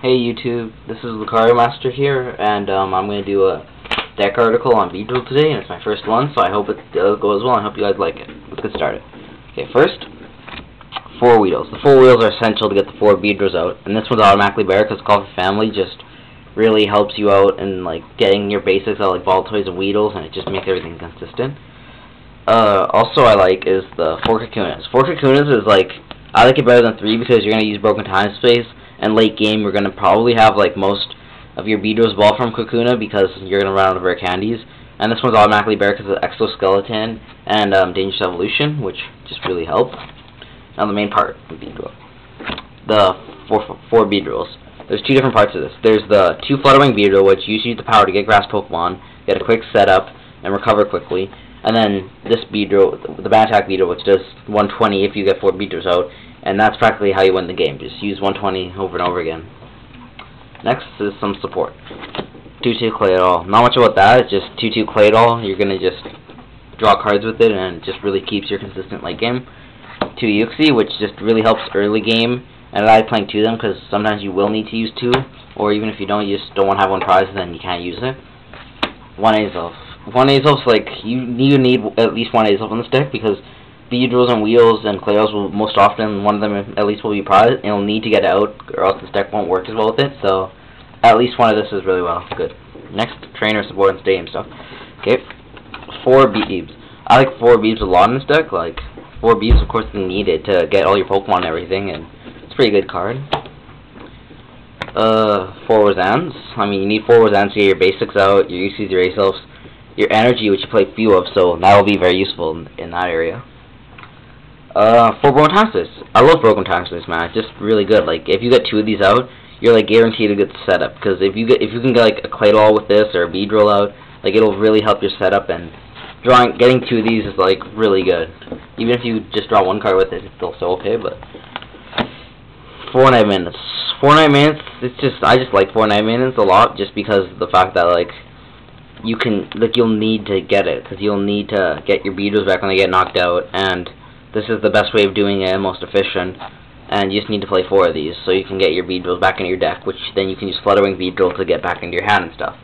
Hey YouTube, this is Lucario Master here, and I'm going to do a deck article on Beedrill today, and it's my first one, so I hope it goes well, and I hope you guys like it. Let's get started. Okay, first, 4 wheels. The 4 wheels are essential to get the 4 Beedrills out, and this one's automatically better because Call for Family just really helps you out in like getting your basics out, like Voltoids and Weedles, and it just makes everything consistent. Also I like is the 4 Kakunas. 4 Kakunas is like, I like it better than 3 because you're going to use Broken Time Space, and late game we're going to probably have like most of your Beedrills ball from Kakuna because you're going to run out of rare candies. And this one's automatically better because of Exoskeleton and Dangerous Evolution, which just really help. Now the main part of Beedrill. The 4 Beedrills. There's 2 different parts of this. There's the 2 Fluttering Beedrill, which use the power to get grass Pokemon, get a quick setup, and recover quickly. And then this Beedrill, the Band Attack Beedrill, which does 120 if you get 4 Beedrills out. And that's practically how you win the game. Just use 120 over and over again. Next is some support. 2-2 Claydol. Not much about that. It's just 2-2 Claydol. You're going to just draw cards with it, and it just really keeps your consistent late game. 2 Uxie, which just really helps early game. And I like playing 2 of them because sometimes you will need to use 2. Or even if you don't, you just don't want to have 1 prize, then you can't use it. 1 Azelf. 1 Azelf's like, you need at least 1 Azelf on this deck because Beedrills and Wheels and Clayos will most often, one of them at least will be prized, and you'll need to get out or else this deck won't work as well with it, so at least one of this is really good. Next, Trainer, Support, and Stadium stuff. Okay, 4 Beebs. I like 4 Beebs a lot in this deck, like 4 Beebs of course is needed to get all your Pokemon and everything, and it's a pretty good card. 4 Wazans. I mean, you need 4 Wazans to get your basics out, your UCs, your Acelfs, your energy, which you play few of, so that will be very useful in that area. 4 Broken Time Space. I love Broken Time Space, man. It's just really good. Like, if you get 2 of these out, you're like guaranteed a good setup. Because if you can get like a Claydol with this or a Beedrill out, like it'll really help your setup. And getting 2 of these is like really good. Even if you just draw 1 card with it, it's still so okay. But 4 Night Minutes. 4 Night Minutes. I just like 4 Night Minutes a lot, just because of the fact that like you'll need to get it, because you'll need to get your Beedrills back when they get knocked out, and this is the best way of doing it and most efficient, and you just need to play 4 of these so you can get your Beedrills back into your deck, which then you can use Fluttering Beedrill to get back into your hand and stuff.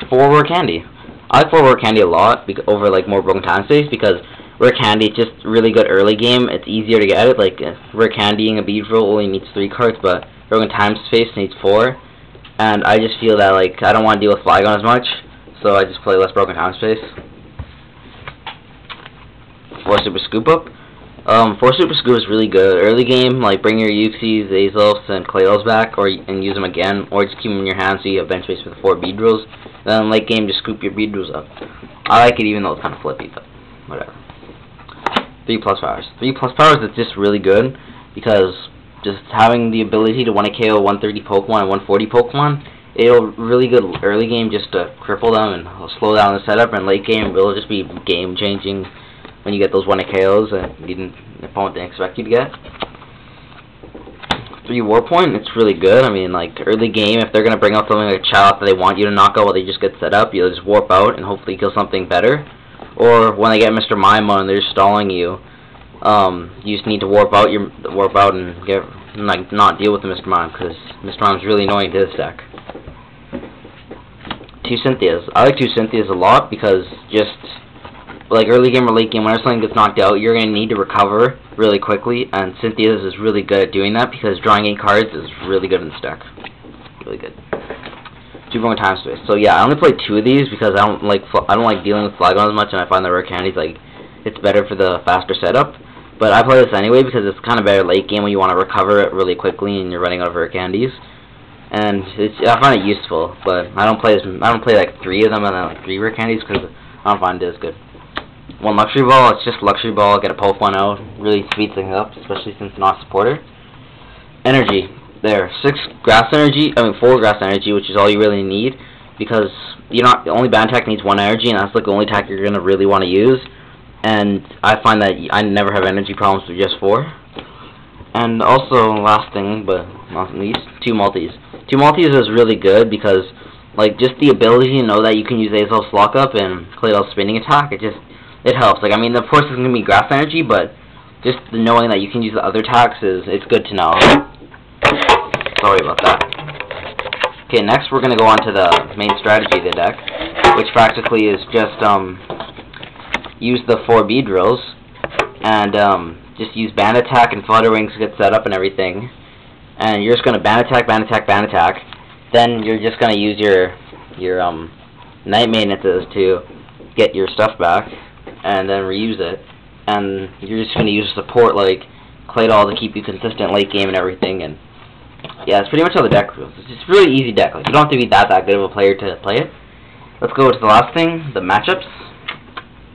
4 Rare Candy. I like 4 Rare Candy a lot over like more Broken Time Space because Rare Candy is just really good early game. It's easier to get it. Like Rare Candying a Beedrill only needs 3 cards, but Broken Time Space needs 4. And I just feel that like I don't want to deal with Flygon as much, so I just play less Broken Time Space. 4 Super Scoop Up. 4 Super Scoop is really good. Early game, like bring your Uxies, Azelfs, and Clayos back, and use them again, or just keep them in your hand so you have bench space for the 4 Beedrills. Then late game, just scoop your Beedrills up. I like it even though it's kind of flippy, but whatever. 3 plus powers. 3 plus powers is just really good because just having the ability to 1-KO 130 Pokemon and 140 Pokemon, it'll really good early game just to cripple them and slow down the setup, and late game it'll just be game changing when you get those 1-KOs that the opponent didn't expect you to get. 3 War Point, it's really good. I mean, like, early game, if they're going to bring out something like a Child that they want you to knock out while they just get set up, you'll just warp out and hopefully kill something better. Or when they get Mr. Mime on and they're stalling you, you just need to warp out and get, like, not deal with the Mr. Mime, because Mr. Mime's really annoying to this deck. 2 Cynthias. I like 2 Cynthias a lot because just like early game or late game, whenever something gets knocked out, you're going to need to recover really quickly, and Cynthia's is really good at doing that because drawing 8 cards is really good in this deck. Really good. 2 Broken Time Space. So yeah, I only play 2 of these because I don't like dealing with Flygon as much, and I find the rare candies like it's better for the faster setup. But I play this anyway because it's kind of better late game when you want to recover it really quickly and you're running out of rare candies. And I find it useful, but I don't play like 3 of them and then like 3 rare candies because I don't find it as good. 1 Luxury Ball, it's just Luxury Ball, get a Pokemon out, really speeds things up, especially since it's not a supporter. Energy, there, 4 Grass Energy, which is all you really need, because the only Band Attack needs 1 energy, and that's like the only attack you're going to really want to use, and I find that I never have energy problems with just 4. And also, last thing, but not least, 2 Multis. 2 Multis is really good because, like, just the ability to know that you can use Azelf's Lockup and Claydoll's Spinning Attack, it helps. Like, I mean, of course it's going to be Grass Energy, but just knowing that you can use the other attacks it's good to know. Sorry about that. Okay, next we're gonna go on to the main strategy of the deck, which practically is just use the 4 Beedrills and just use Band Attack and Flutter Wings to get set up and everything. And you're just gonna Band Attack, Band Attack, Band Attack. Then you're just gonna use your Night Maintenances to get your stuff back, and then reuse it. And you're just gonna use support like Claydol to keep you consistent late game and everything. And yeah, that's pretty much how the deck goes. It's just a really easy deck. Like, you don't have to be that good of a player to play it. Let's go to the last thing, the matchups.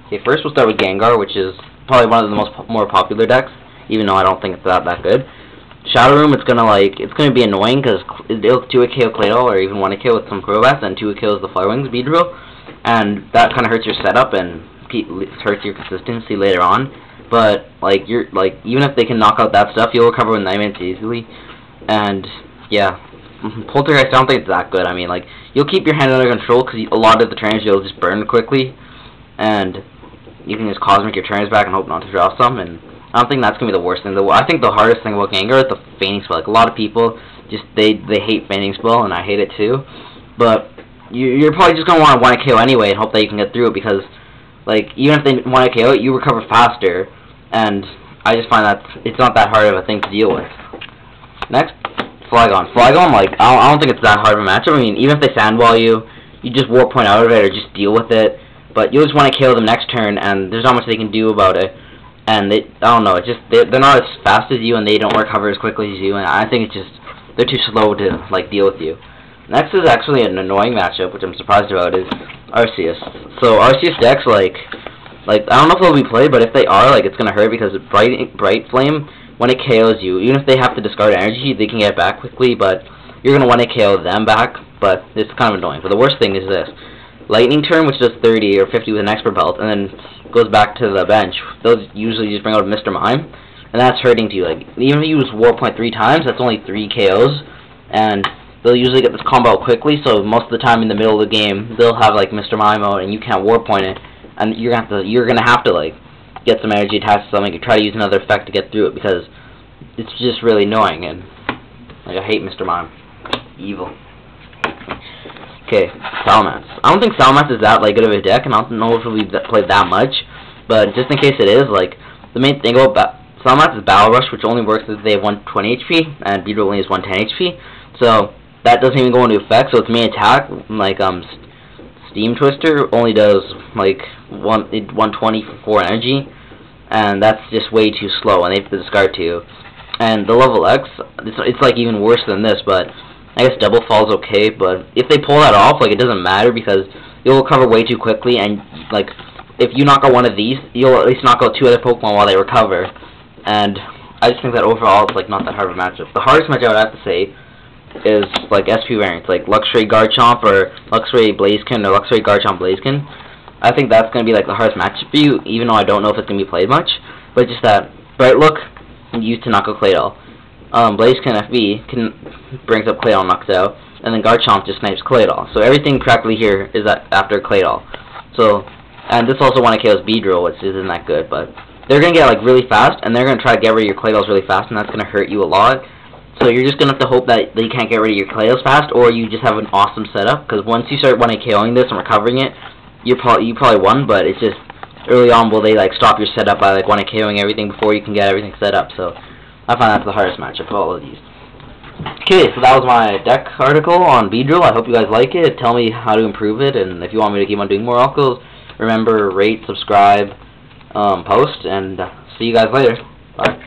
Okay, first we'll start with Gengar, which is probably one of the more popular decks, even though I don't think it's that good. Shadow Room, it's gonna be annoying because it'll 2-hit KO Claydol or even 1-hit KO with some Crobats, and 2-hit kills the Fire Wings Beedrill, and that kind of hurts your setup and hurts your consistency later on. But even if they can knock out that stuff, you'll recover with 9 minutes easily. And yeah, Poltergeist, I don't think it's that good. I mean, like, you'll keep your hand under control because a lot of the turns you'll just burn quickly, and you can just Cosmic your turns back and hope not to draw some. And I don't think that's gonna be the worst thing. I think the hardest thing about Gengar is the feigning spell. Like, a lot of people just they hate feigning spell, and I hate it too. But you're probably just gonna want to 1-hit KO anyway and hope that you can get through it, because like, even if they 1-hit KO it, you recover faster. And I just find that it's not that hard of a thing to deal with. Next, Flygon. Flygon, like, I don't think it's that hard of a matchup. I mean, even if they Sandwall you, you just Warp Point out of it or just deal with it. But you'll just want to KO them next turn, and there's not much they can do about it. And I don't know, they're not as fast as you, and they don't recover as quickly as you. And I think they're too slow to like deal with you. Next is actually an annoying matchup, which I'm surprised about, is Arceus. So Arceus decks, like I don't know if they'll be played, but if they are, like, it's gonna hurt because Bright Flame, when it KOs you, even if they have to discard energy, they can get it back quickly, but you're gonna want to KO them back. But it's kind of annoying. But the worst thing is this: Lightning Turn, which does 30 or 50 with an Expert Belt, and then goes back to the bench. Those usually just bring out Mr. Mime, and that's hurting to you. Like, even if you use Warp Point 3 times, that's only 3 KOs, and they'll usually get this combo out quickly. So most of the time in the middle of the game, they'll have like Mr. Mime out, and you can't Warp Point it. And you're gonna have to like get some energy attached to something. You try to use another effect to get through it, because it's just really annoying. And like, I hate Mr. Mime, evil. Okay, Salamence. I don't think Salamence is that good of a deck, and I don't know if it'll be played that much. But just in case it is, like, the main thing about Salamence is Battle Rush, which only works if they have 120 HP, and Beedrill only has 110 HP. So that doesn't even go into effect. So its main attack, like Steam Twister, only does like 120 for 4 energy, and that's just way too slow, and they have to discard 2. And the level X, it's like even worse than this, but I guess Double Fall's okay. But if they pull that off, like, it doesn't matter, because you'll recover way too quickly, and like, if you knock out one of these, you'll at least knock out 2 other Pokemon while they recover. And I just think that overall it's like not that hard of a matchup. The hardest matchup I would have to say is like SP variants, like Luxray Garchomp or Luxray Blaziken or Luxray Garchomp Blaziken. I think that's going to be like the hardest matchup for you, even though I don't know if it's going to be played much. But just that Bright Look used to knock out Claydol. Blaziken FV brings up Claydol, knocks out, and then Garchomp just snipes Claydol. So everything practically here is after Claydol. So, and this also 1-hit KOs Beedrill, which isn't that good, but they're going to get like really fast, and they're going to try to get rid of your Claydols really fast, and that's going to hurt you a lot. So you're just going to have to hope that you can't get rid of your Claydols fast, or you just have an awesome setup, because once you start 1-hit KOing this and recovering it, you probably won, but it's just early on will they like stop your setup by like 1-hit KOing everything before you can get everything set up. So I find that's the hardest matchup of all of these. Okay, so that was my deck article on Beedrill. I hope you guys like it. Tell me how to improve it, and if you want me to keep on doing more articles, remember, rate, subscribe, post, and see you guys later. Bye.